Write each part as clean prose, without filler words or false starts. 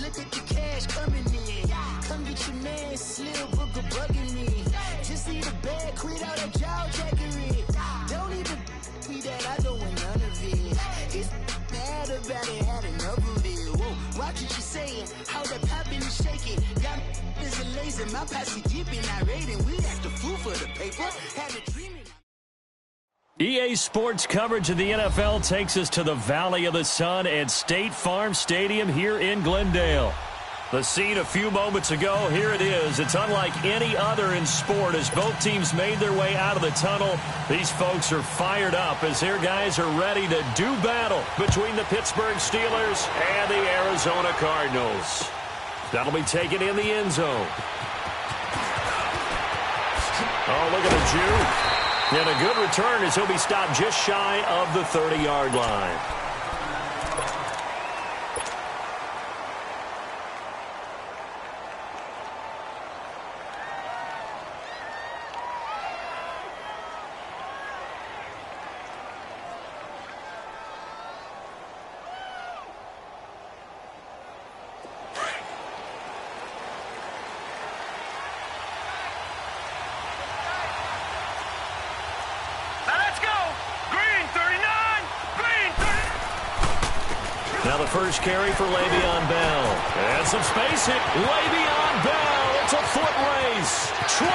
look at the cash coming in. Come get your man, Slim Booker bugging me. Just need a bag, quit all that jaw jackery. Don't even me that I don't want none of it. It's bad about it, had enough of it. Whoa, watch what you saying, how that poppin' and shaking. Got is a laser, my posse deep in irate, and we act the fool for the paper. Had a dream. EA Sports coverage of the NFL takes us to the Valley of the Sun at State Farm Stadium here in Glendale. The scene a few moments ago, here it is. It's unlike any other in sport as both teams made their way out of the tunnel. These folks are fired up as their guys are ready to do battle between the Pittsburgh Steelers and the Arizona Cardinals. That'll be taken in the end zone. Oh, look at the Jew. And a good return as he'll be stopped just shy of the 30-yard line. Now the first carry for Le'Veon Bell. And some space hit. Le'Veon Bell. It's a foot race. 20.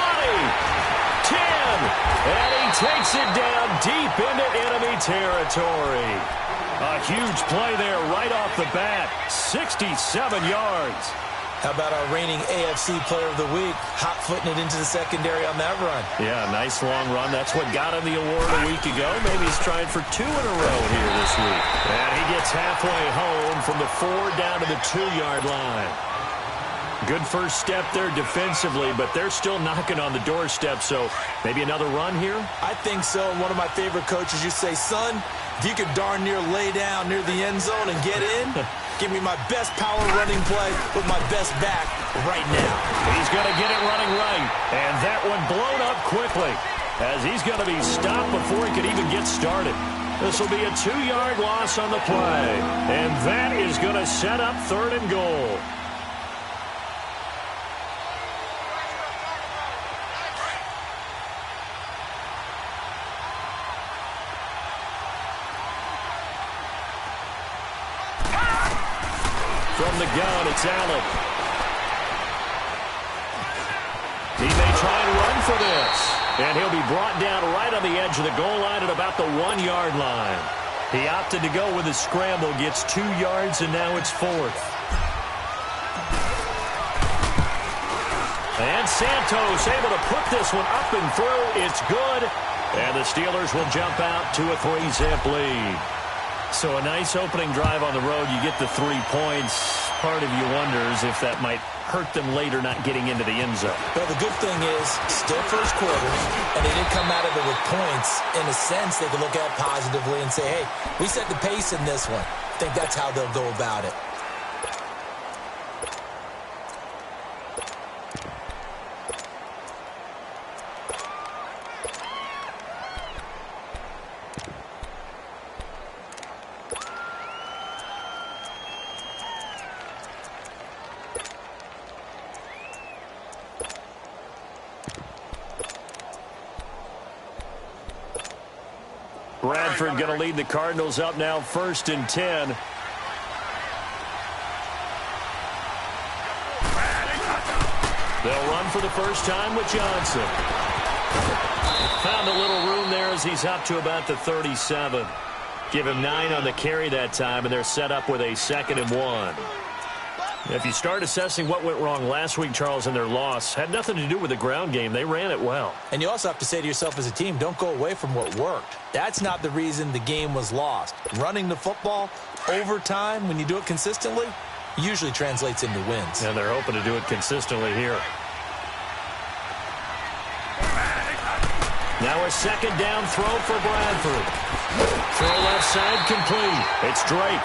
10. And he takes it down deep into enemy territory. A huge play there right off the bat. 67 yards. How about our reigning AFC Player of the Week, hot-footing it into the secondary on that run? Yeah, nice long run. That's what got him the award a week ago. Maybe he's trying for 2 in a row here this week. And he gets halfway home from the 4 down to the 2-yard line. Good first step there defensively, but they're still knocking on the doorstep, so maybe another run here? I think so. And one of my favorite coaches, you say, son, if you could darn near lay down near the end zone and get in, give me my best power running play with my best back right now. He's going to get it running right. And that one blown up quickly as he's going to be stopped before he could even get started. This will be a 2-yard loss on the play. And that is going to set up 3rd and goal. From the gun, it's Allen. He may try and run for this. And he'll be brought down right on the edge of the goal line at about the 1-yard line. He opted to go with a scramble, gets 2 yards, and now it's 4th. And Santos able to put this one up and through. It's good. And the Steelers will jump out to a 3-zip lead. So a nice opening drive on the road. You get the 3 points. Part of you wonders if that might hurt them later not getting into the end zone. Well, the good thing is, still first quarter, and they didn't come out of it with points. In a sense, they can look at it positively and say, hey, we set the pace in this one. I think that's how they'll go about it. Bradford going to lead the Cardinals up now 1st and 10. They'll run for the first time with Johnson. Found a little room there as he's up to about the 37. Give him 9 on the carry that time, and they're set up with a 2nd and 1. If you start assessing what went wrong last week, Charles, in their loss, had nothing to do with the ground game. They ran it well. And you also have to say to yourself as a team, don't go away from what worked. That's not the reason the game was lost. Running the football over time, when you do it consistently, usually translates into wins. And they're hoping to do it consistently here. Now a 2nd down throw for Bradford. Throw left side complete. It's Drake.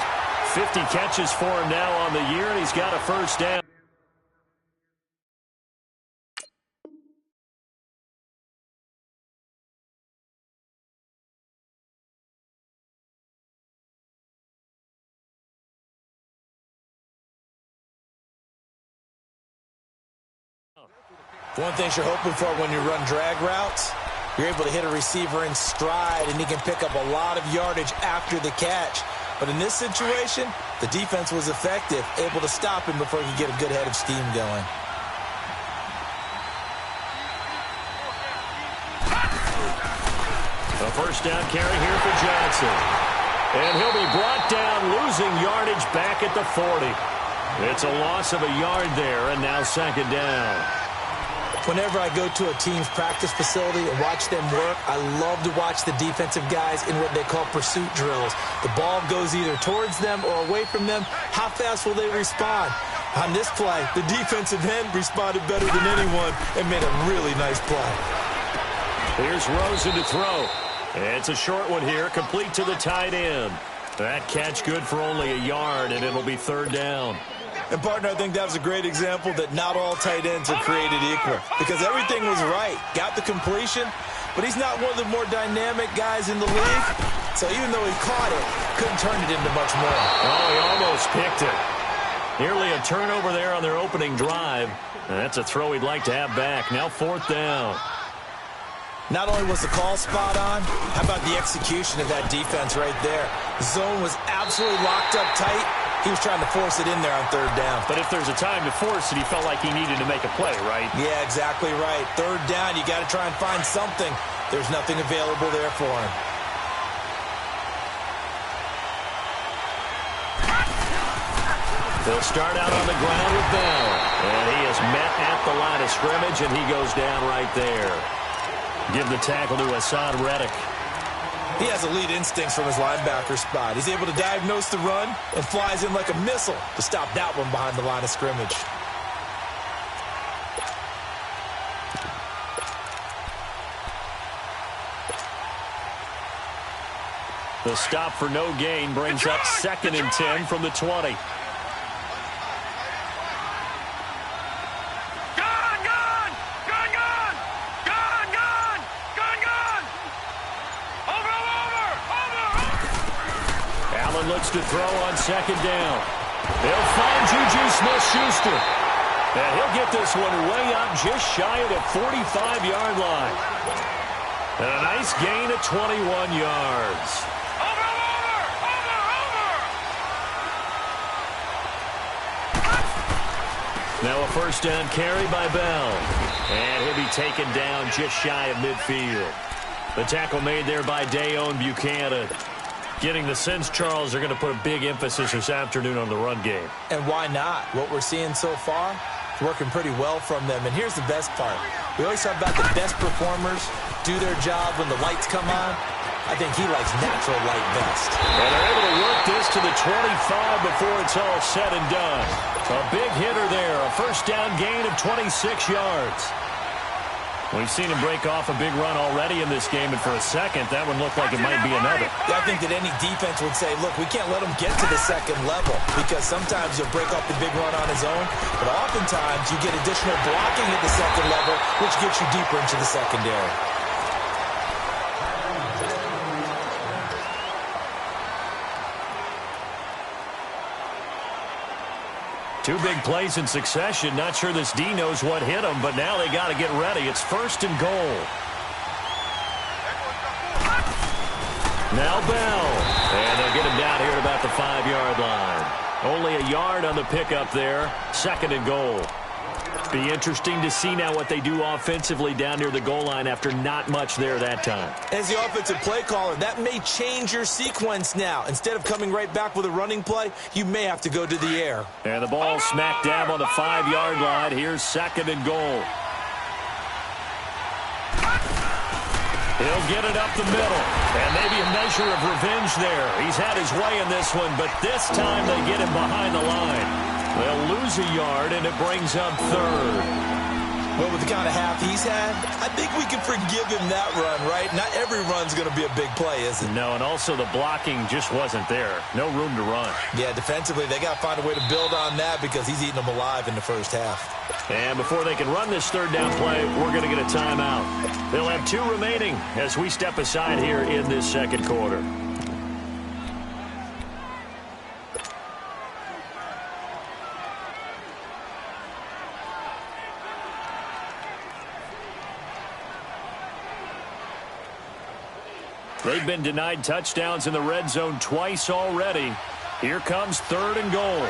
50 catches for him now on the year, and he's got a 1st down. One thing you're hoping for when you run drag routes, you're able to hit a receiver in stride, and he can pick up a lot of yardage after the catch. But in this situation, the defense was effective, able to stop him before he could get a good head of steam going. A first down carry here for Johnson. And he'll be brought down, losing yardage back at the 40. It's a loss of a yard there, and now second down. Whenever I go to a team's practice facility and watch them work, I love to watch the defensive guys in what they call pursuit drills. The ball goes either towards them or away from them. How fast will they respond? On this play, the defensive end responded better than anyone and made a really nice play. Here's Rosen to throw. It's a short one here, complete to the tight end. That catch good for only a yard, and it'll be third down. And, partner, I think that was a great example that not all tight ends are created equal, because everything was right. Got the completion, but he's not one of the more dynamic guys in the league. So even though he caught it, couldn't turn it into much more. Oh, he almost picked it. Nearly a turnover there on their opening drive. And that's a throw he'd like to have back. Now fourth down. Not only was the call spot on, how about the execution of that defense right there? The zone was absolutely locked up tight. He was trying to force it in there on third down. But if there's a time to force it, he felt like he needed to make a play, right? Yeah, exactly right. Third down, you got to try and find something. There's nothing available there for him. They'll start out on the ground with Bell. And he is met at the line of scrimmage, and he goes down right there. Give the tackle to Hassan Reddick. He has elite instincts from his linebacker spot. He's able to diagnose the run and flies in like a missile to stop that one behind the line of scrimmage. The stop for no gain brings up 2nd and 10 from the 20. Looks to throw on second down. They'll find Juju Smith-Schuster. And he'll get this one way up just shy of the 45-yard line. And a nice gain of 21 yards. Now a first down carry by Bell. And he'll be taken down just shy of midfield. The tackle made there by Dayon Buchanan. Getting the sense, Charles, they're going to put a big emphasis this afternoon on the run game. And why not? What we're seeing so far is working pretty well from them. And here's the best part. We always talk about the best performers do their job when the lights come on. I think he likes natural light best. And they're able to work this to the 25 before it's all said and done. A big hitter there. A first down gain of 26 yards. We've seen him break off a big run already in this game, and for a second, that one looked like it might be another. Yeah, I think that any defense would say, look, we can't let him get to the second level, because sometimes he'll break off the big run on his own, but oftentimes you get additional blocking at the second level, which gets you deeper into the secondary. Two big plays in succession. Not sure this D knows what hit him, but now they got to get ready. It's 1st and goal. Now Bell. And they'll get him down here at about the 5-yard line. Only a yard on the pickup there. 2nd and goal. Be interesting to see now what they do offensively down near the goal line after not much there that time. As the offensive play caller, that may change your sequence now. Instead of coming right back with a running play, you may have to go to the air. And the ball smack dab on the 5-yard line. Here's 2nd and goal. He'll get it up the middle. And maybe a measure of revenge there. He's had his way in this one, but this time they get him behind the line. They'll lose a yard, and it brings up 3rd. Well, with the kind of half he's had, I think we can forgive him that run, right? Not every run's going to be a big play, is it? No, and also the blocking just wasn't there. No room to run. Yeah, defensively, they got to find a way to build on that because he's eating them alive in the first half. And before they can run this 3rd down play, we're going to get a timeout. They'll have 2 remaining as we step aside here in this 2nd quarter. They've been denied touchdowns in the red zone twice already. Here comes 3rd and goal.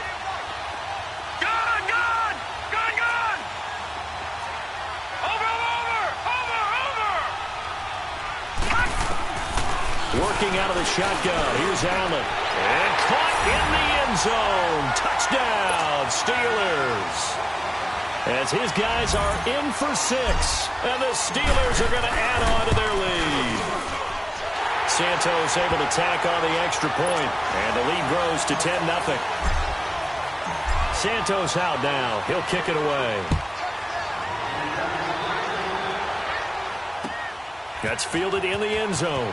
Working out of the shotgun. Here's Allen. And caught in the end zone. Touchdown, Steelers. As his guys are in for 6. And the Steelers are going to add on to their lead. Santos able to tack on the extra point. And the lead grows to 10-0. Santos out now. He'll kick it away. That's fielded in the end zone.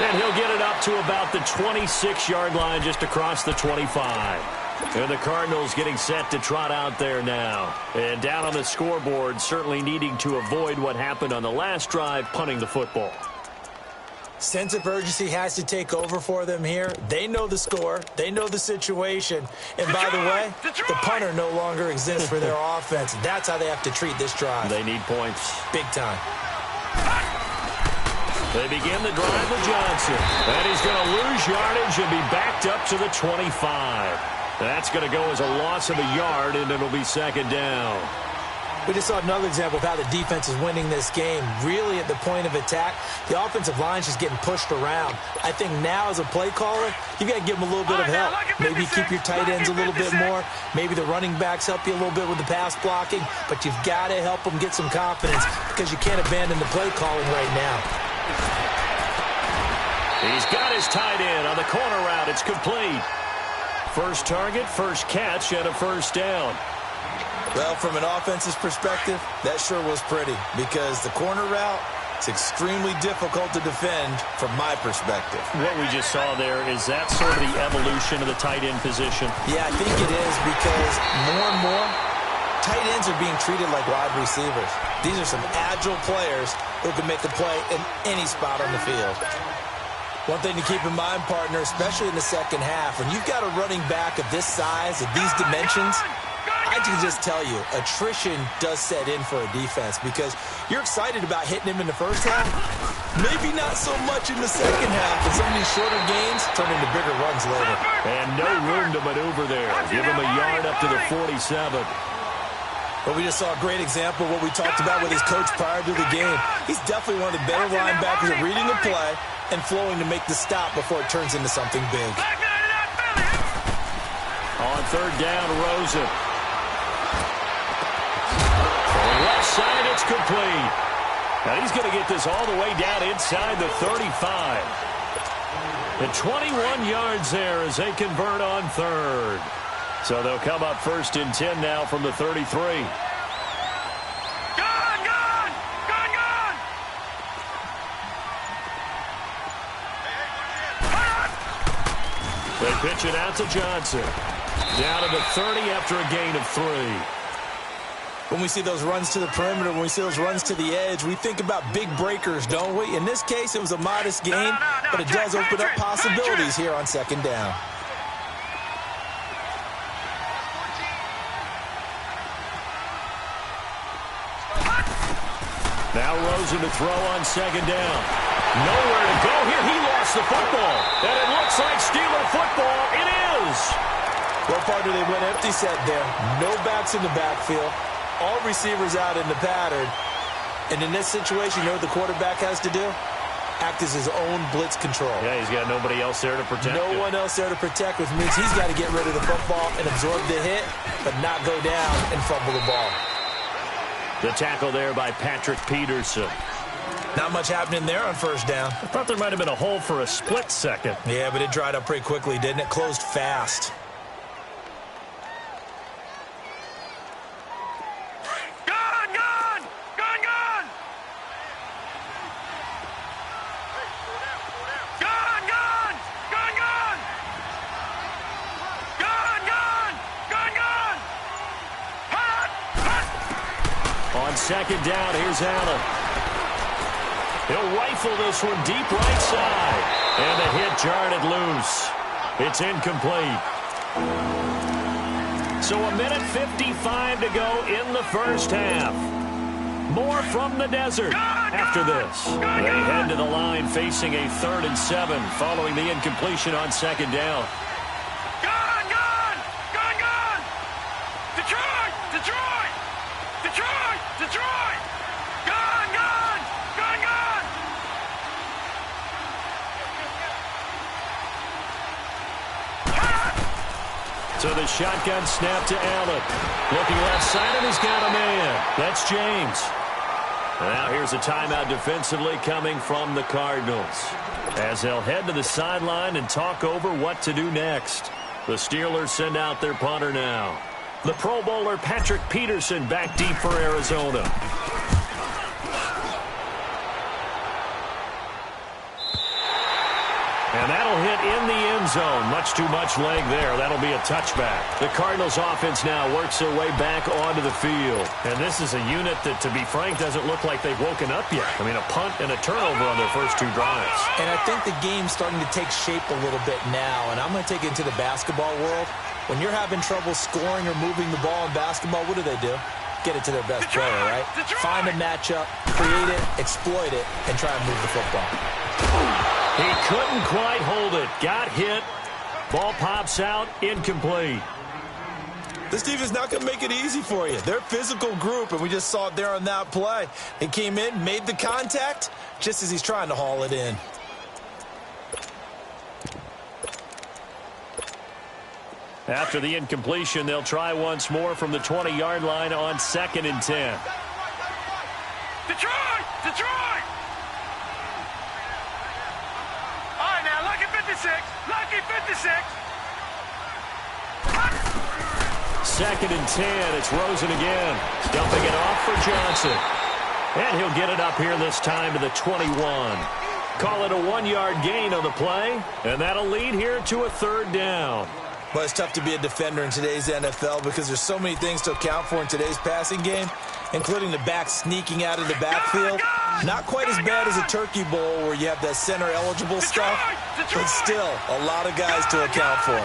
And he'll get it up to about the 26-yard line, just across the 25. And the Cardinals getting set to trot out there now. And down on the scoreboard, certainly needing to avoid what happened on the last drive, punting the football. Sense of urgency has to take over for them here. They know the score. They know the situation. And by the way, the punter no longer exists for their offense. That's how they have to treat this drive. They need points. Big time. They begin the drive with Johnson. And he's going to lose yardage and be backed up to the 25. That's going to go as a loss of a yard, and it'll be 2nd down. We just saw another example of how the defense is winning this game. Really at the point of attack, the offensive line's just getting pushed around. I think now as a play caller, you've got to give them a little bit of help. Maybe keep your tight ends a little bit more. Maybe the running backs help you a little bit with the pass blocking. But you've got to help them get some confidence because you can't abandon the play calling right now. He's got his tight end on the corner route. It's complete. First target, first catch, and a 1st down. Well, from an offense's perspective, that sure was pretty because the corner route is extremely difficult to defend from my perspective. What we just saw there, is that sort of the evolution of the tight end position? Yeah, I think it is because more and more, tight ends are being treated like wide receivers. These are some agile players who can make a play in any spot on the field. One thing to keep in mind, partner, especially in the second half, when you've got a running back of this size, of these dimensions, I can just tell you, attrition does set in for a defense because you're excited about hitting him in the first half. Maybe not so much in the second half, and some of these shorter gains turn into bigger runs later. And no room to maneuver there. Give him a yard up to the 47. But we just saw a great example of what we talked about with his coach prior to the game. He's definitely one of the better linebackers at reading the play and flowing to make the stop before it turns into something big. On 3rd down, Rosen. Left side, it's complete. And he's going to get this all the way down inside the 35. And 21 yards there as they convert on 3rd. So they'll come up 1st and 10 now from the 33. They pitch it out to Johnson. Down to the 30 after a gain of 3. When we see those runs to the perimeter, when we see those runs to the edge, we think about big breakers, don't we? In this case, it was a modest gain, but it does open up possibilities here on 2nd down. Now Rosen to throw on 2nd down. Nowhere to go here. He lost the football. And it looks like Steeler football. It is. Well, partner, they went empty set there. No backs in the backfield. All receivers out in the pattern. And in this situation, you know what the quarterback has to do? Act as his own blitz control. Yeah, he's got nobody else there to protect him. No one else there to protect, which means he's got to get rid of the football and absorb the hit, but not go down and fumble the ball. The tackle there by Patrick Peterson. Not much happening there on 1st down. I thought there might have been a hole for a split second. Yeah, but it dried up pretty quickly, didn't it? Closed fast. On 2nd down, here's Allen. He'll rifle this one deep right side. And the hit jarred it loose. It's incomplete. So 1:55 to go in the first half. More from the desert after this. They head to the line facing a 3rd and 7 following the incompletion on 2nd down. Detroit! Detroit! Detroit! Detroit! Gone! Gone! Gone! Gone! So the shotgun snap to Allen. Looking left side, and he's got a man. That's James. Now here's a timeout defensively coming from the Cardinals, as they'll head to the sideline and talk over what to do next. The Steelers send out their punter now. The Pro Bowler Patrick Peterson back deep for Arizona. And that'll hit in the end zone. Much too much leg there. That'll be a touchback. The Cardinals offense now works their way back onto the field. And this is a unit that, to be frank, doesn't look like they've woken up yet. I mean, a punt and a turnover on their first 2 drives. And I think the game's starting to take shape a little bit now. And I'm going to take it into the basketball world. When you're having trouble scoring or moving the ball in basketball, what do? Get it to their best player, right? Find a matchup, create it, exploit it, and try and move the football. He couldn't quite hold it. Got hit. Ball pops out. Incomplete. This defense is not going to make it easy for you. They're a physical group, and we just saw it there on that play. He came in, made the contact, just as he's trying to haul it in. After the incompletion, they'll try once more from the 20-yard line on 2nd and 10. Detroit! Detroit! All right, now, lucky 56. Lucky 56. 2nd and 10. It's Rosen again. Dumping it off for Johnson. And he'll get it up here this time to the 21. Call it a 1-yard gain on the play. And that'll lead here to a 3rd down. Well, it's tough to be a defender in today's NFL because there's so many things to account for in today's passing game, including the back sneaking out of the backfield. Not quite as bad as a Turkey Bowl where you have that center-eligible stuff, but still a lot of guys to account for.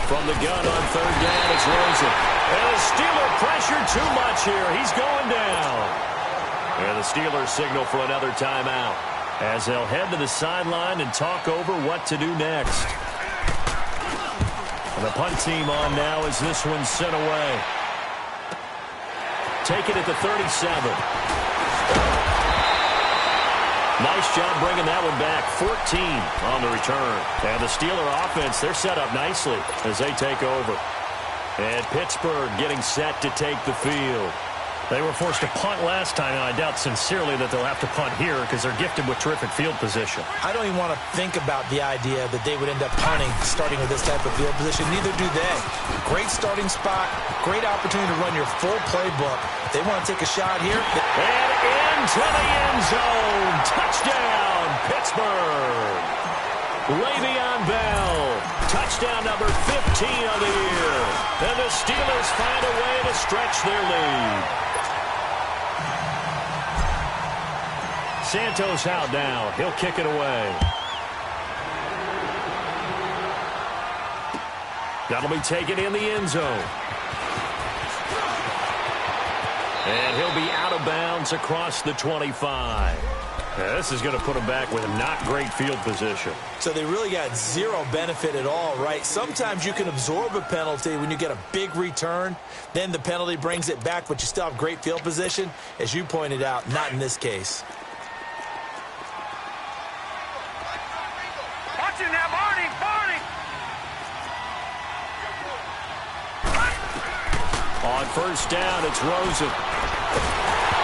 From the gun on 3rd down, it's Rosen. And the Steeler pressure too much here. He's going down. And the Steelers signal for another timeout, as they'll head to the sideline and talk over what to do next. And the punt team on now as this one's sent away. Take it at the 37. Nice job bringing that one back. 14 on the return. And the Steeler offense, they're set up nicely as they take over. And Pittsburgh getting set to take the field. They were forced to punt last time, and I doubt sincerely that they'll have to punt here because they're gifted with terrific field position. I don't even want to think about the idea that they would end up punting starting with this type of field position. Neither do they. Great starting spot, great opportunity to run your full playbook. They want to take a shot here. And into the end zone. Touchdown, Pittsburgh. Le'Veon Bell. Touchdown number 15 of the year. And the Steelers find a way to stretch their lead. Santos out now. He'll kick it away. That'll be taken in the end zone. And he'll be out of bounds across the 25. Now, this is going to put him back with a not great field position. So they really got zero benefit at all, right? Sometimes you can absorb a penalty when you get a big return. Then the penalty brings it back, but you still have great field position. As you pointed out, not in this case. Watch it now, Barney! Barney! On 1st down, it's Rosen.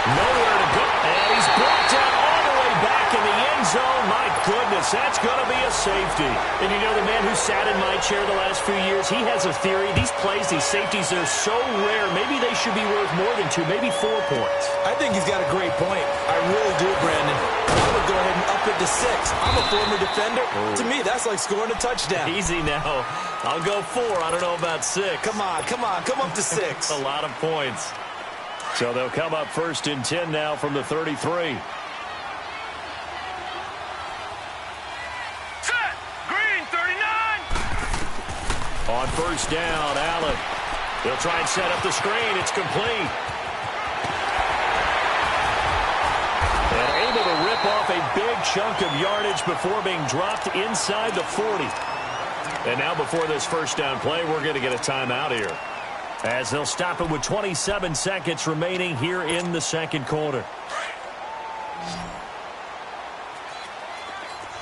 Nowhere to go. And he's brought down all the way back in the end zone. My goodness, that's going to be a safety. And you know, the man who sat in my chair the last few years, he has a theory. These plays, these safeties, they're so rare. Maybe they should be worth more than 2, maybe 4 points. I think he's got a great point. I really do, Brandon. I would go ahead and up it to 6. I'm a former defender. To me, that's like scoring a touchdown. Easy now. I'll go 4. I don't know about 6. Come on. Come up to 6. A lot of points. So they'll come up 1st and 10 now from the 33. Set! Green, 39! On 1st down, Allen. They'll try and set up the screen. It's complete. And able to rip off a big chunk of yardage before being dropped inside the 40. And now before this first down play, we're going to get a timeout here, as they'll stop it with 27 seconds remaining here in the second quarter.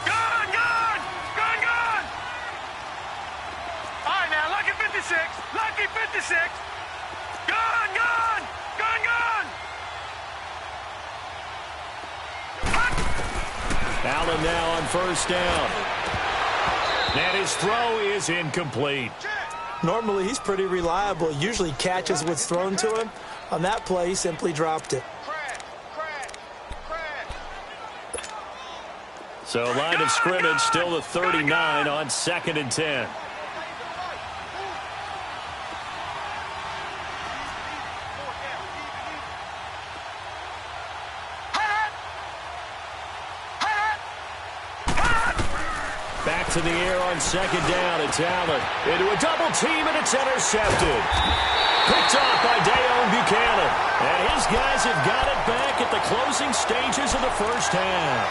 Gone! Gone! Gone! Gone! All right, now, lucky 56. Lucky 56. Gone! Gone! Gone! Gone! Allen now on first down. And his throw is incomplete. Normally, he's pretty reliable. Usually catches what's thrown to him. On that play, he simply dropped it. So line of scrimmage still the 39 on 2nd and 10. Back to the air on 2nd down. It's Allen into a double team, and it's intercepted. Picked off by Deone Bucannon. And his guys have got it back at the closing stages of the first half.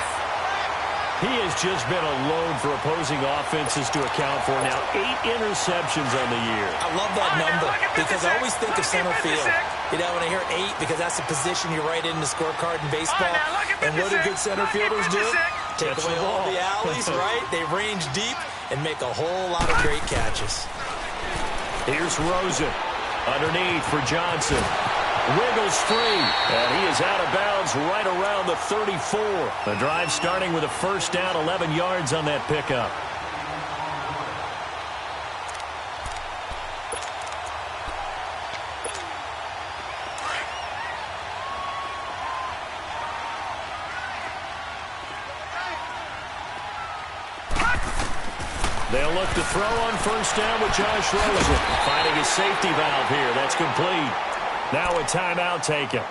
He has just been a load for opposing offenses to account for. Now 8 interceptions on the year. I love that number because I always think of center field. You know, when I hear 8, because that's the position you write in the scorecard in baseball. And what do good center fielders do? Take away all the alleys, right? They range deep and make a whole lot of great catches. Here's Rosen underneath for Johnson. Wiggles free, and he is out of bounds right around the 34. The drive starting with a first down, 11 yards on that pickup. They'll look to throw on first down with Josh Rosen. Finding his safety valve here. That's complete. Now a timeout taken.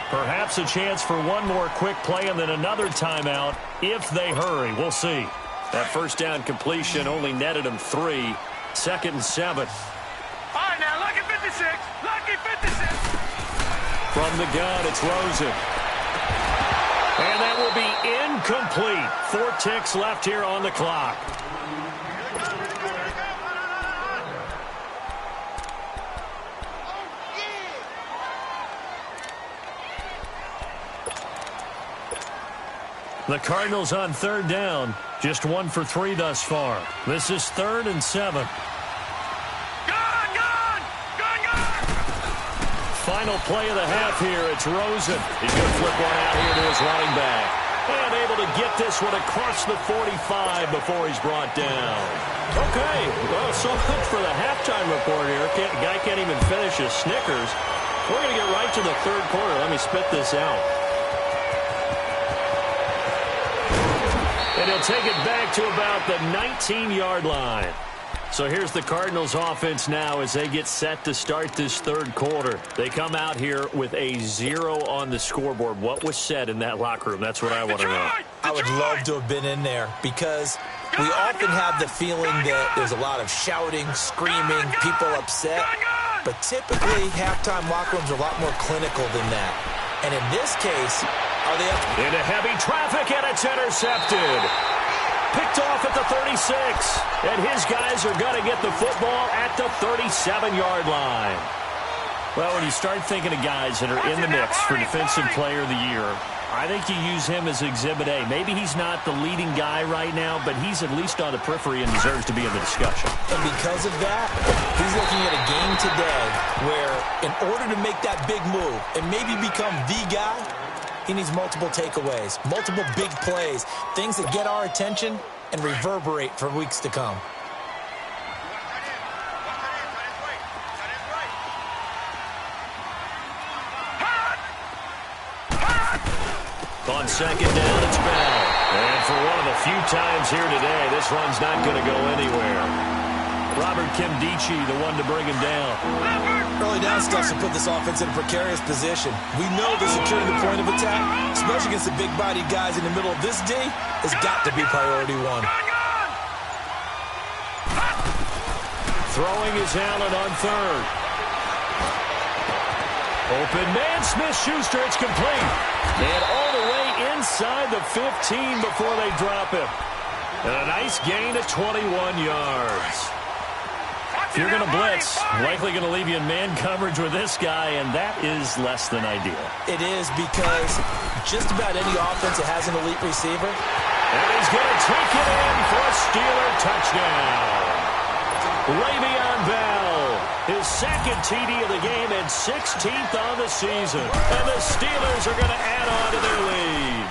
Perhaps a chance for one more quick play and then another timeout if they hurry. We'll see. That first down completion only netted him 3. 2nd and 7. All right, now, lucky 56. Lucky 56. From the gun, it's Rosen. And that will be incomplete. 4 ticks left here on the clock. The Cardinals on 3rd down. Just 1 for 3 thus far. This is 3rd and 7. Gone! Gone! Gone! Gone! Final play of the half here. It's Rosen. He's going to flip one out here to his running back. And able to get this one across the 45 before he's brought down. Okay, well, so much for the halftime report here. Guy can't even finish his Snickers. We're going to get right to the 3rd quarter. Let me spit this out. And he'll take it back to about the 19-yard line. So here's the Cardinals offense now as they get set to start this 3rd quarter. They come out here with a 0 on the scoreboard. What was said in that locker room? That's what I want to know. I would love to have been in there because we often have the feeling that there's a lot of shouting, screaming, people upset. But typically, halftime locker rooms are a lot more clinical than that. And in this case, are they up? Into heavy traffic, and it's intercepted. Picked off at the 36. And his guys are going to get the football at the 37-yard line. Well, when you start thinking of guys that are in the mix for Defensive Player of the Year, I think you use him as Exhibit A. Maybe he's not the leading guy right now, but he's at least on the periphery and deserves to be in the discussion. And because of that, he's looking at a game today where in order to make that big move and maybe become the guy, he needs multiple takeaways, multiple big plays, things that get our attention and reverberate for weeks to come. On 2nd down, it's Bell. And for one of the few times here today, this run's not going to go anywhere. Robert Nkemdiche, the one to bring him down. Early down stuff to put this offense in a precarious position. We know that securing the point of attack, especially against the big-bodied guys in the middle of this D, has got to be priority 1. Throwing is Allen on 3rd. Open man, Smith-Schuster, it's complete. And all the way inside the 15 before they drop him. And a nice gain of 21 yards. If you're going to blitz, likely going to leave you in man coverage with this guy, and that is less than ideal. It is, because just about any offense that has an elite receiver. And he's going to take it in for a Steeler touchdown. Le'Veon Bell, his second TD of the game and 16th on the season. And the Steelers are going to add on to their lead.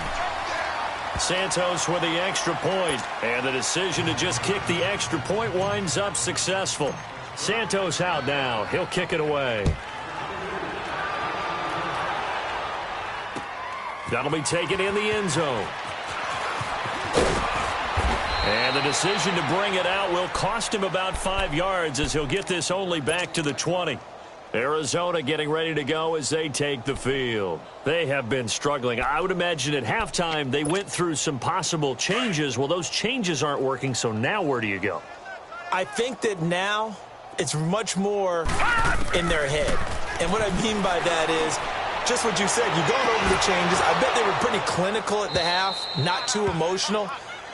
Santos with the extra point, and the decision to just kick the extra point winds up successful. Santos out now. He'll kick it away. That'll be taken in the end zone. And the decision to bring it out will cost him about 5 yards, as he'll get this only back to the 20. Arizona getting ready to go as they take the field. They have been struggling. I would imagine at halftime they went through some possible changes. Well, those changes aren't working, so now where do you go? I think that now it's much more in their head. And what I mean by that is just what you said. You've gone over the changes. I bet they were pretty clinical at the half, not too emotional.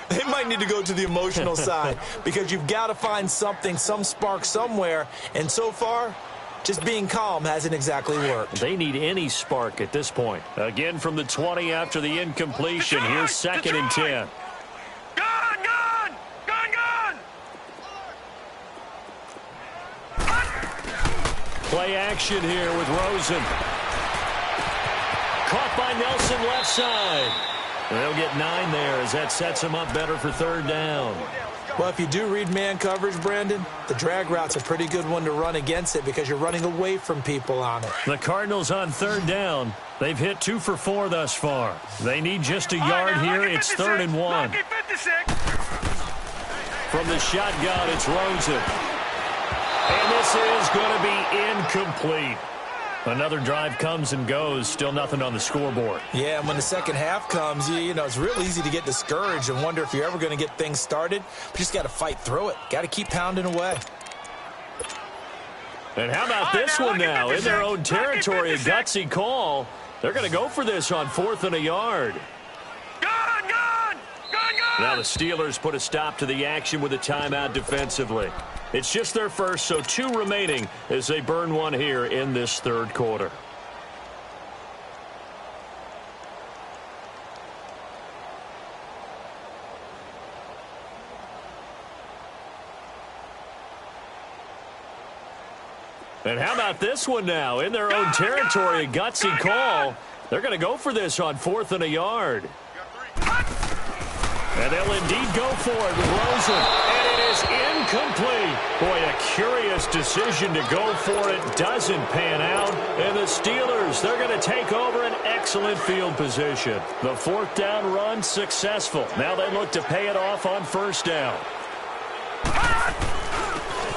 They might need to go to the emotional side, because you've got to find something, some spark somewhere. And so far, just being calm hasn't exactly worked. They need any spark at this point. Again from the 20 after the incompletion. Here's 2nd and 10. Play action here with Rosen. Caught by Nelson left side. They'll get 9 there as that sets him up better for 3rd down. Well, if you do read man coverage, Brandon, the drag route's a pretty good one to run against it, because you're running away from people on it. The Cardinals on 3rd down. They've hit 2 for 4 thus far. They need just a yard here. It's 3rd and 1. From the shotgun, it's Rosen. And this is going to be incomplete. Another drive comes and goes. Still nothing on the scoreboard. Yeah, and when the second half comes, you know, it's real easy to get discouraged and wonder if you're ever going to get things started. But you just got to fight through it. Got to keep pounding away. And how about this one now? In their own territory, a gutsy call. They're going to go for this on 4th and a yard. Now the Steelers put a stop to the action with a timeout defensively. It's just their first, so 2 remaining as they burn one here in this 3rd quarter. And how about this one now? In their own territory, a gutsy call. They're going to go for this on 4th and a yard. And they'll indeed go for it with Rosen. And it is incomplete. Boy, a curious decision to go for it. Doesn't pan out. And the Steelers, they're going to take over an excellent field position. The 4th down run successful. Now they look to pay it off on 1st down.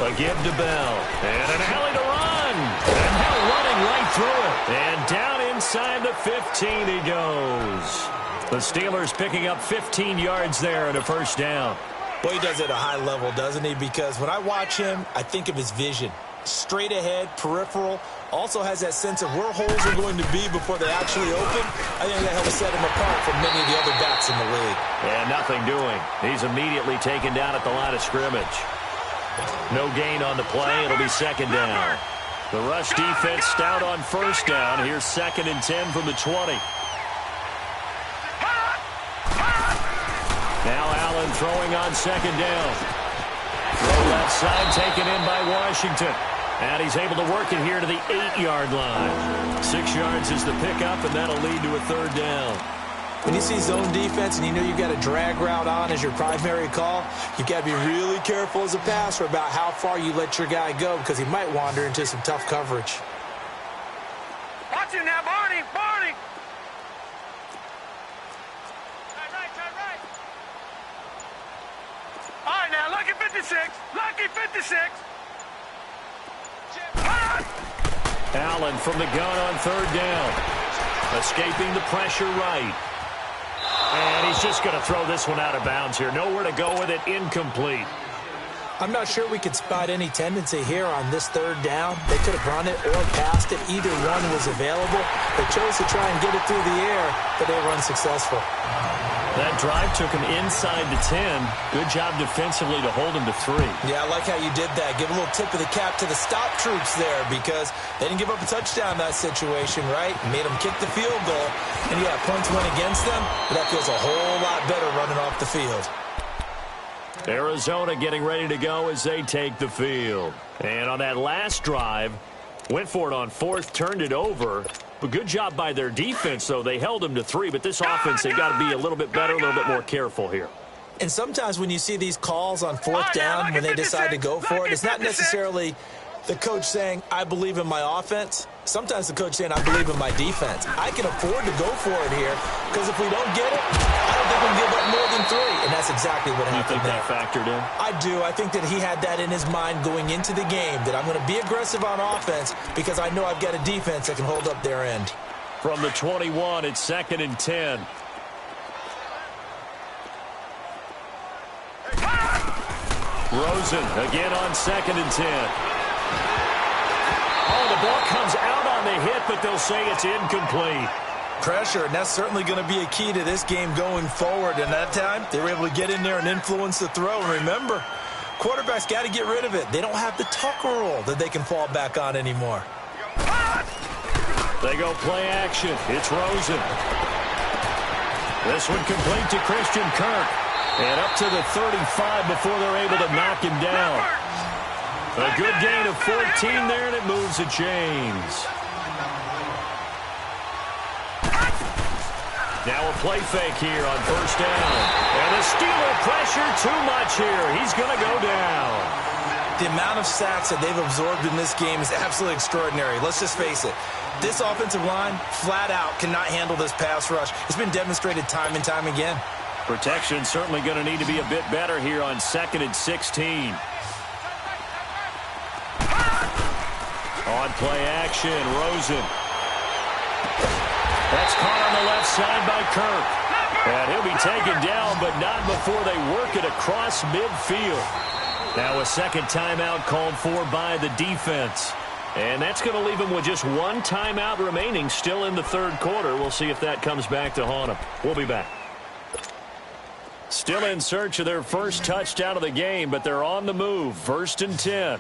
A give to Bell. And an alley to run. And Bell running right through it. And down inside the 15 he goes. The Steelers picking up 15 yards there and a 1st down. Well, he does it at a high level, doesn't he? Because when I watch him, I think of his vision. Straight ahead, peripheral. Also has that sense of where holes are going to be before they actually open. I think that helps set him apart from many of the other backs in the league. And nothing doing. He's immediately taken down at the line of scrimmage. No gain on the play. It'll be 2nd down. The rush defense stout on 1st down. Here's 2nd and 10 from the 20. Now Allen throwing on 2nd down. Throw left side taken in by Washington. And he's able to work it here to the 8-yard line. 6 yards is the pickup, and that'll lead to a 3rd down. When you see zone defense and you know you've got a drag route on as your primary call, you've got to be really careful as a passer about how far you let your guy go, because he might wander into some tough coverage. Watch him now, Barney! Barney! Right. All right, now, lucky 56. Lucky 56. Allen from the gun on 3rd down. Escaping the pressure right. And he's just going to throw this one out of bounds here. Nowhere to go with it. Incomplete. I'm not sure we could spot any tendency here on this third down. They could have run it or passed it. Either one was available. They chose to try and get it through the air, but they were unsuccessful. That drive took him inside the 10. Good job defensively to hold him to 3. Yeah, I like how you did that. Give a little tip of the cap to the stop troops there because they didn't give up a touchdown in that situation, right? Made them kick the field goal. And, yeah, points went against them, but that feels a whole lot better running off the field. Arizona getting ready to go as they take the field. And on that last drive, went for it on 4th, turned it over. But good job by their defense, though. They held them to 3, but this offense, they've got to be a little bit better, a little bit more careful here. And sometimes when you see these calls on 4th down, when they decide to go for it, it's not necessarily the coach saying, I believe in my offense. Sometimes the coach saying, I believe in my defense. I can afford to go for it here because if we don't get it, I don't think we'll give up more than 3. And that's exactly what happened. You think that factored in? I do. I think that he had that in his mind going into the game, that I'm going to be aggressive on offense because I know I've got a defense that can hold up their end. From the 21, it's 2nd and 10. Rosen again on 2nd and 10. Oh, the ball comes out on the hit, but they'll say it's incomplete. Pressure, and that's certainly going to be a key to this game going forward. And that time, they were able to get in there and influence the throw. And remember, quarterbacks got to get rid of it. They don't have the Tucker rule that they can fall back on anymore. They go play action. It's Rosen. This one complete to Christian Kirk. And up to the 35 before they're able to knock him down. A good gain of 14 there, and it moves the chains. Now a play fake here on 1st down. And the Steeler pressure too much here. He's going to go down. The amount of sacks that they've absorbed in this game is absolutely extraordinary. Let's just face it. This offensive line, flat out, cannot handle this pass rush. It's been demonstrated time and time again. Protection certainly going to need to be a bit better here on 2nd and 16. On play action, Rosen. That's caught on the left side by Kirk. And he'll be taken down, but not before they work it across midfield. Now a second timeout called for by the defense. And that's going to leave them with just one timeout remaining still in the 3rd quarter. We'll see if that comes back to haunt them. We'll be back. Still in search of their first touchdown of the game, but they're on the move. 1st and 10.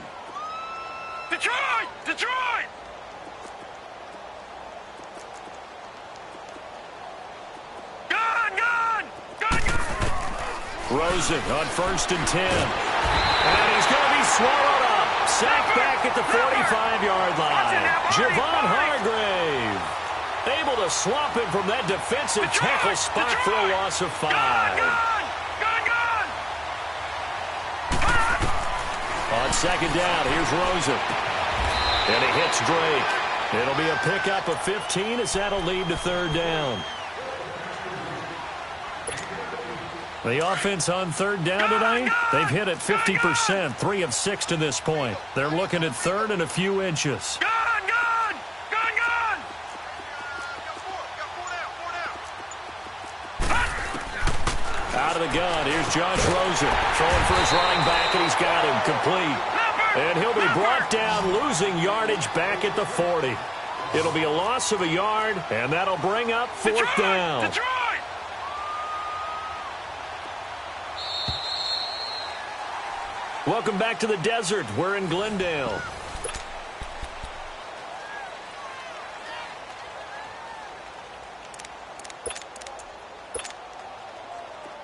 Detroit! Detroit! Gun! Gun! Gun! Gun! Rosen on 1st and 10. And he's going to be swallowed up. Sacked back at the 45-yard line. Javon Hargrave able to swap him from that defensive tackle spot for a loss of 5. On 2nd down, here's Rosen. And he hits Drake. It'll be a pickup of 15 as that'll lead to 3rd down. The offense on 3rd down tonight, they've hit at 50%, 3 of 6 to this point. They're looking at 3rd and a few inches. Gun! Gun! Gun! Gun! Out of the gun, here's Josh Rosen. Throwing for his running back, and he's got him complete. And he'll be brought down, losing yardage back at the 40. It'll be a loss of a yard, and that'll bring up 4th down. Detroit! Welcome back to the desert. We're in Glendale.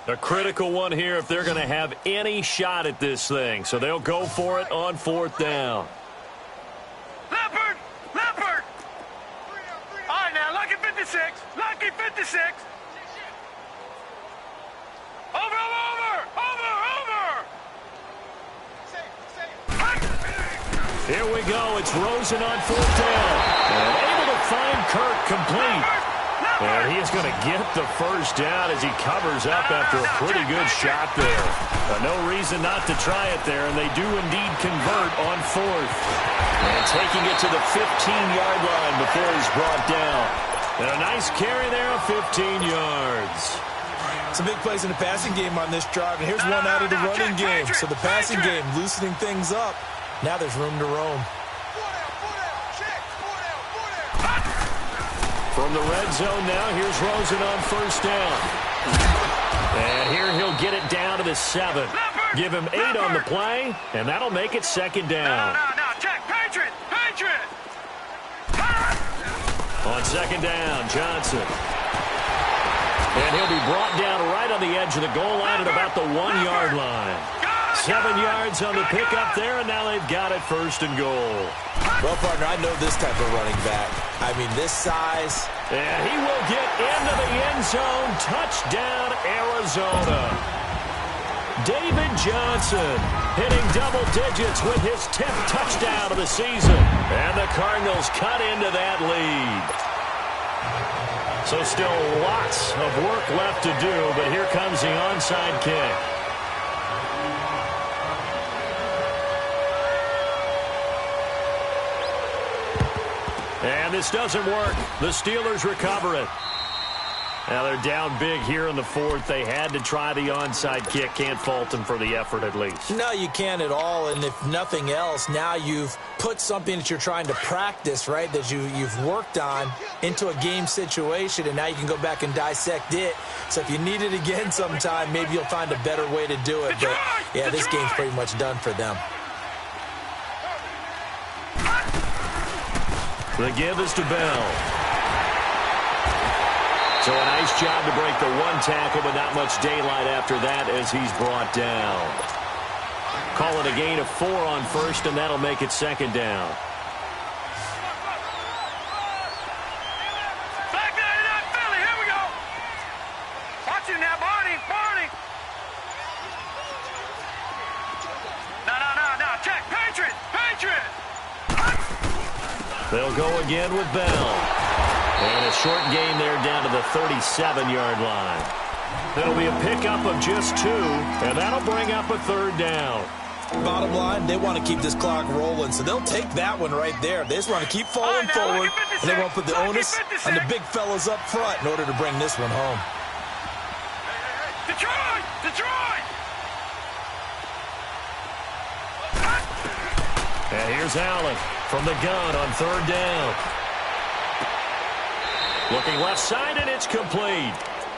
A critical one here if they're going to have any shot at this thing. So they'll go for it on 4th down. Leopard! Leopard! All right, now, lucky 56. Lucky 56. Over, over, over, over! Here we go. It's Rosen on 4th down. And able to find Kirk complete. And he is going to get the 1st down as he covers up after a pretty good shot there. No reason not to try it there, and they do indeed convert on 4th. And taking it to the 15-yard line before he's brought down. And a nice carry there of 15 yards. Some big plays in the passing game on this drive, and here's one out of the running game. So the passing game loosening things up. Now there's room to roam. From the red zone now, here's Rosen on first down. And here he'll get it down to the 7. Give him 8 on the play, and that'll make it second down. No, check, Patriot. On second down, Johnson. And he'll be brought down right on the edge of the goal line at about the 1-yard line. 7 yards on the pickup there, and now they've got it first and goal. Well, partner, I know this type of running back. I mean, this size. And he will get into the end zone. Touchdown, Arizona. David Johnson hitting double digits with his 10th touchdown of the season. And the Cardinals cut into that lead. So still lots of work left to do, but here comes the onside kick. And this doesn't work. The Steelers recover it. Now they're down big here in the 4th. They had to try the onside kick. Can't fault them for the effort at least. No, you can't at all. And if nothing else, now you've put something that you're trying to practice, right, that you've worked on into a game situation, and now you can go back and dissect it. So if you need it again sometime, maybe you'll find a better way to do it. But, yeah, this game's pretty much done for them. The give is to Bell. So a nice job to break the 1 tackle, but not much daylight after that as he's brought down. Call it a gain of 4 on first, and that'll make it second down. Back there, not Philly. Here we go. Watch him now, Barney. No. Check, Patriot. They'll go again with Bell. And a short gain there down to the 37-yard line. It'll be a pickup of just 2, and that'll bring up a 3rd down. Bottom line, they want to keep this clock rolling, so they'll take that one right there. They just want to keep falling forward, and they want to put the onus on the big fellas up front in order to bring this one home. Detroit! And here's Allen from the gun on 3rd down. Looking left side, and it's complete.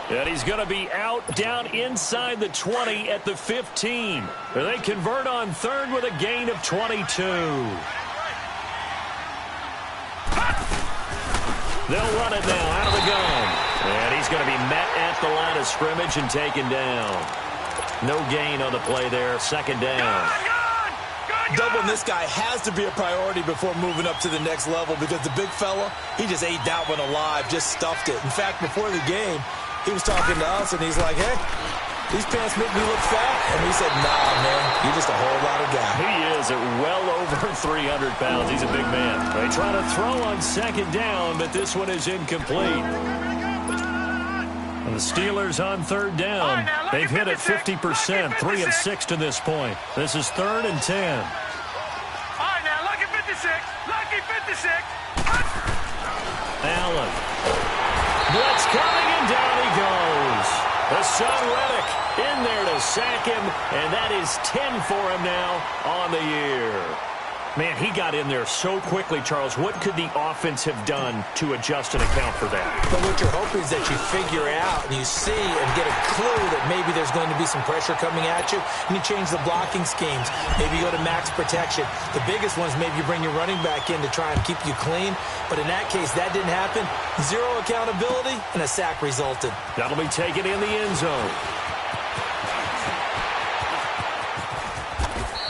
And he's going to be out down inside the 20 at the 15. And they convert on 3rd with a gain of 22. They'll run it now out of the gun. And he's going to be met at the line of scrimmage and taken down. No gain on the play there. Second down. Doubling this guy has to be a priority before moving up to the next level because the big fella, he just ate that one alive, just stuffed it. In fact, before the game, he was talking to us, and he's like, hey, these pants make me look fat. And we said, nah, man, you're just a whole lot of guy. He is at well over 300 pounds. He's a big man. They try to throw on second down, but this one is incomplete. And the Steelers on 3rd down. They've hit it 50%, 3 of 6 to this point. This is 3rd and 10. All right, now, lucky 56. Allen. Blitz coming, and down he goes. Hassan Reddick in there to sack him, and that is 10 for him now on the year. Man, he got in there so quickly, Charles. What could the offense have done to adjust and account for that? But what you're hoping is that you figure out and you see and get a clue that maybe there's going to be some pressure coming at you, and you change the blocking schemes. Maybe you go to max protection. The biggest one is maybe you bring your running back in to try and keep you clean. But in that case, that didn't happen. 0 accountability, and a sack resulted. That'll be taken in the end zone.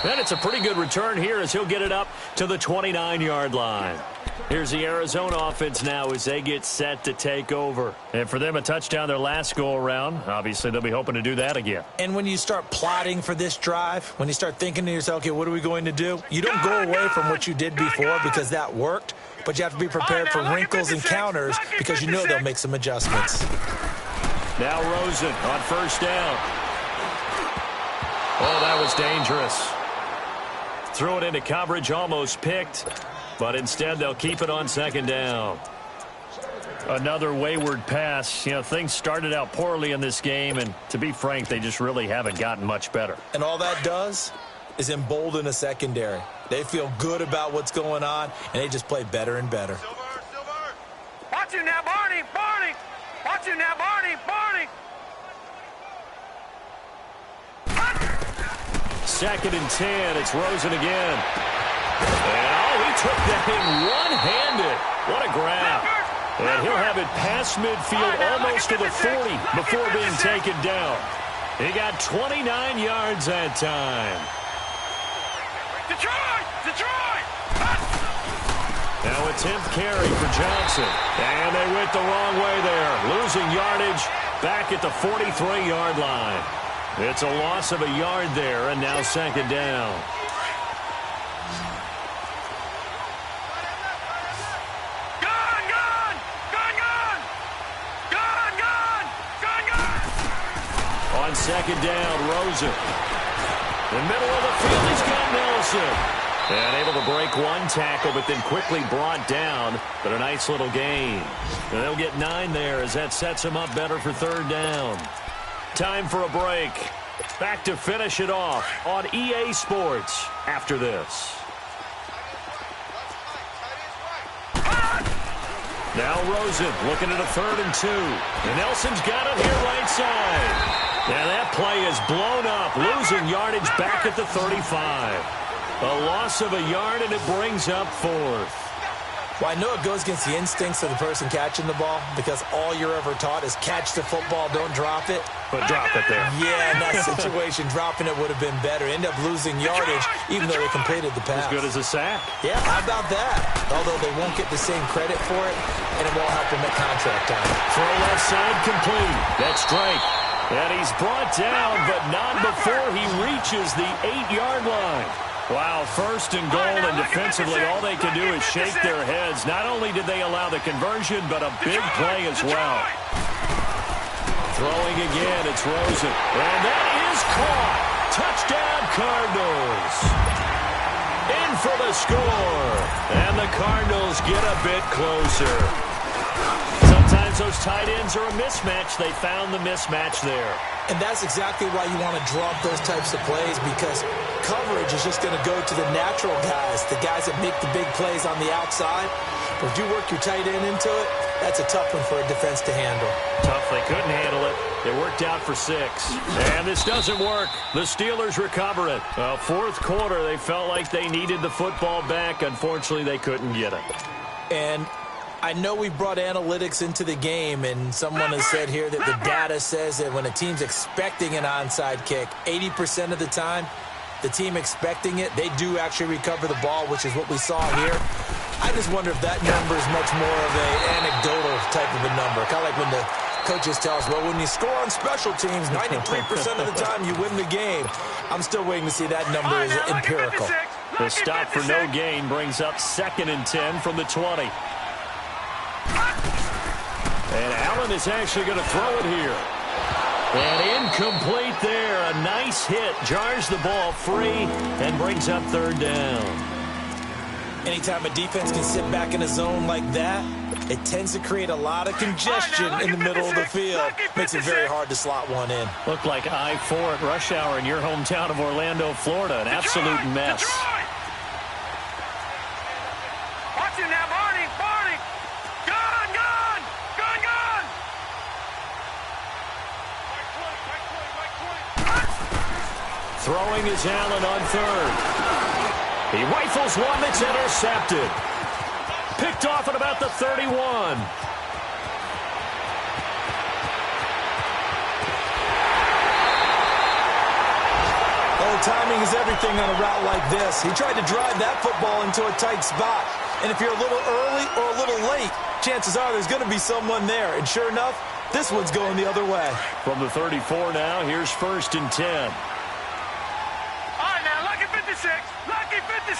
And it's a pretty good return here as he'll get it up to the 29-yard line. Here's the Arizona offense now as they get set to take over. And for them, a touchdown their last go-around. Obviously, they'll be hoping to do that again. And when you start plotting for this drive, when you start thinking to yourself, okay, what are we going to do? You don't go away from what you did before because that worked, but you have to be prepared for wrinkles and counters because you know they'll make some adjustments. Now Rosen on first down. Oh, that was dangerous. Threw it into coverage, almost picked, but instead they'll keep it on second down. Another wayward pass. You know, things started out poorly in this game, and to be frank, they just really haven't gotten much better. And all that does is embolden a secondary. They feel good about what's going on, and they just play better and better. Silver. Watch him now, Barney. Watch him now, Barney. 2nd and 10. It's Rosen again. And, he took that in one-handed. What a grab. And he'll have it past midfield almost to the 40 before being taken down. He got 29 yards that time. Detroit! Now a 10th carry for Johnson. And they went the wrong way there. Losing yardage back at the 43-yard line. It's a loss of a yard there, and now 2nd down. On 2nd down, Rosen. In the middle of the field, he's got Nelson. And able to break one tackle, but then quickly brought down. But a nice little gain. And they'll get 9 there as that sets him up better for 3rd down. Time for a break. Back to finish it off on EA Sports after this. Now Rosen looking at a 3rd and 2. And Nelson's got it here right side. And that play is blown up, losing yardage back at the 35. A loss of a yard, and it brings up 4th. Well, I know it goes against the instincts of the person catching the ball because all you're ever taught is catch the football, don't drop it. But drop it there. Yeah, in that situation, dropping it would have been better. End up losing yardage, even though they completed the pass. As good as a sack. Yeah, how about that? Although they won't get the same credit for it, and it won't help them at contract time. Throw left side complete. That's Drake. And he's brought down, but not before he reaches the 8-yard line. Wow, 1st and goal, and defensively all they can do is shake their heads. Not only did they allow the conversion, but a big play as well. Throwing again, it's Rosen. And that is caught. Touchdown, Cardinals. In for the score. And the Cardinals get a bit closer. Sometimes those tight ends are a mismatch. They found the mismatch there. And that's exactly why you want to draw up those types of plays, because coverage is just going to go to the natural guys, the guys that make the big plays on the outside. But if you work your tight end into it, that's a tough one for a defense to handle. Tough. They couldn't handle it. They worked out for 6. And this doesn't work. The Steelers recover it. 4th quarter, they felt like they needed the football back. Unfortunately, they couldn't get it. And I know we brought analytics into the game, and someone has said here that the data says that when a team's expecting an onside kick, 80% of the time, the team expecting it, they do actually recover the ball, which is what we saw here. I just wonder if that number is much more of an anecdotal type of a number. Kind of like when the coaches tell us, well, when you score on special teams, 93% of the time you win the game. I'm still waiting to see that number is empirical. The stop for no gain brings up 2nd and 10 from the 20. And Allen is actually going to throw it here. And incomplete there. A nice hit. Jars the ball free and brings up 3rd down. Anytime a defense can sit back in a zone like that, it tends to create a lot of congestion in the middle of the field. Makes it very hard to slot one in. Looked like I-4 at rush hour in your hometown of Orlando, Florida. An absolute mess. Watch him now, Barney. Gone. Throwing is Allen on 3rd. He rifles one that's intercepted. Picked off at about the 31. Oh, timing is everything on a route like this. He tried to drive that football into a tight spot. And if you're a little early or a little late, chances are there's going to be someone there. And sure enough, this one's going the other way. From the 34 now, here's 1st and 10. Lucky 56.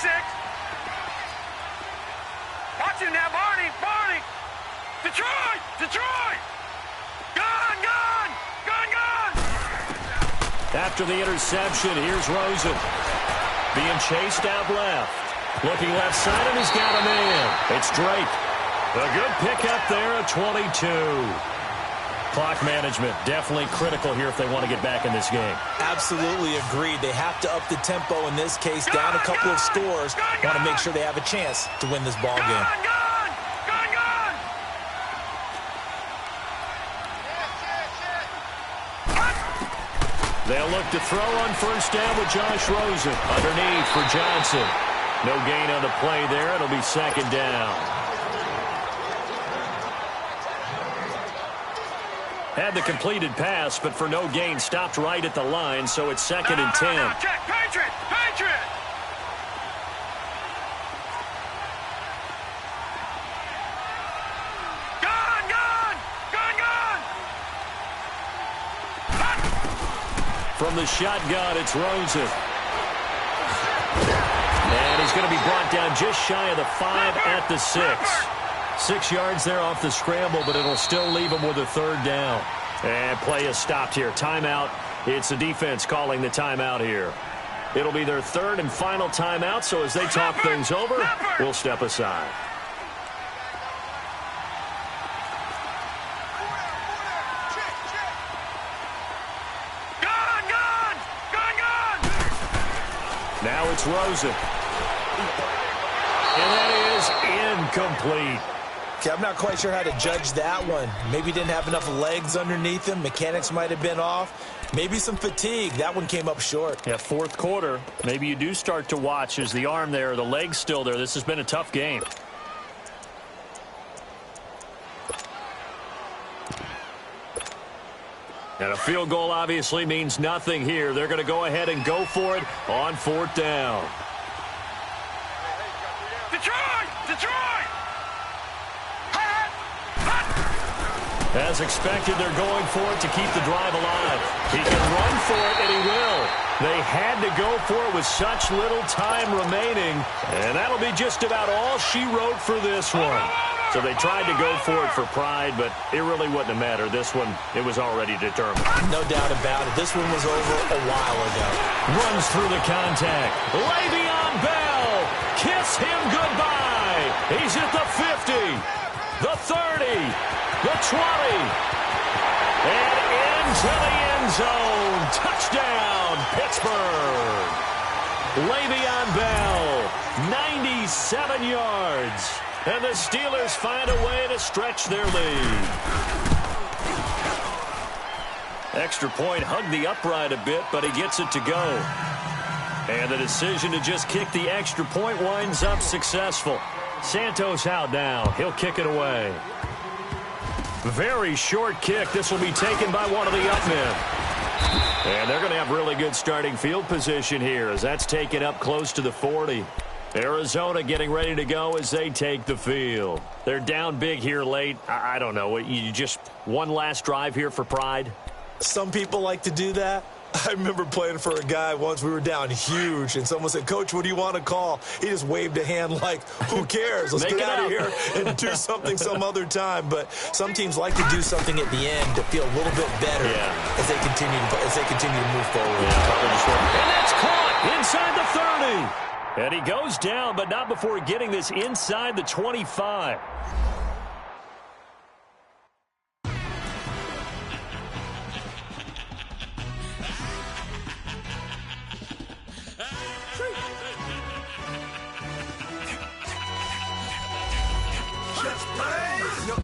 Watch him now, Barney. Detroit. Gone. After the interception, here's Rosen. Being chased out left. Looking left side, and he's got a man. It's Drake. A good pickup there at 22. Clock management definitely critical here if they want to get back in this game. Absolutely agreed. They have to up the tempo in this case, down a couple of scores. Want to make sure they have a chance to win this ball game. They'll look to throw on first down with Josh Rosen. Underneath for Johnson. No gain on the play there. It'll be second down. Had the completed pass, but for no gain, stopped right at the line, so it's second and 10. Check, Patriot! Patriot! From the shotgun, it's Rosen. And he's going to be brought down just shy of the 5 at the 6. 6 yards there off the scramble, but it'll still leave him with a third down. And play is stopped here. Timeout. It's the defense calling the timeout here. It'll be their third and final timeout, so as they talk things over, we'll step aside. Now it's Rosen. And that is incomplete. Okay, I'm not quite sure how to judge that one. Maybe didn't have enough legs underneath him. Mechanics might have been off. Maybe some fatigue. That one came up short. Yeah, fourth quarter. Maybe you do start to watch as the arm there, the leg's still there. This has been a tough game. And a field goal obviously means nothing here. They're going to go ahead and go for it on fourth down. Detroit! Detroit! As expected, they're going for it to keep the drive alive. He can run for it, and he will. They had to go for it with such little time remaining, and that'll be just about all she wrote for this one. So they tried to go for it for pride, but it really wouldn't have mattered. This one, it was already determined. No doubt about it. This one was over a while ago. Runs through the contact. Le'Veon Bell. Kiss him goodbye. He's at the 50, the 30, the 20, and into the end zone. Touchdown, Pittsburgh. Le'Veon Bell, 97 yards. And the Steelers find a way to stretch their lead. Extra point hugged the upright a bit, but he gets it to go. And the decision to just kick the extra point winds up successful. Santos out now. He'll kick it away. Very short kick. This will be taken by one of the up men. And they're going to have really good starting field position here as that's taken up close to the 40. Arizona getting ready to go as they take the field. They're down big here late. I don't know. You just one last drive here for pride? Some people like to do that. I remember playing for a guy once. We were down huge, and someone said, "Coach, what do you want to call?" He just waved a hand like, who cares? Let's get out of here and do something some other time. But some teams like to do something at the end to feel a little bit better as they continue to move forward. And that's caught inside the 30. And he goes down, but not before getting this inside the 25. Just play.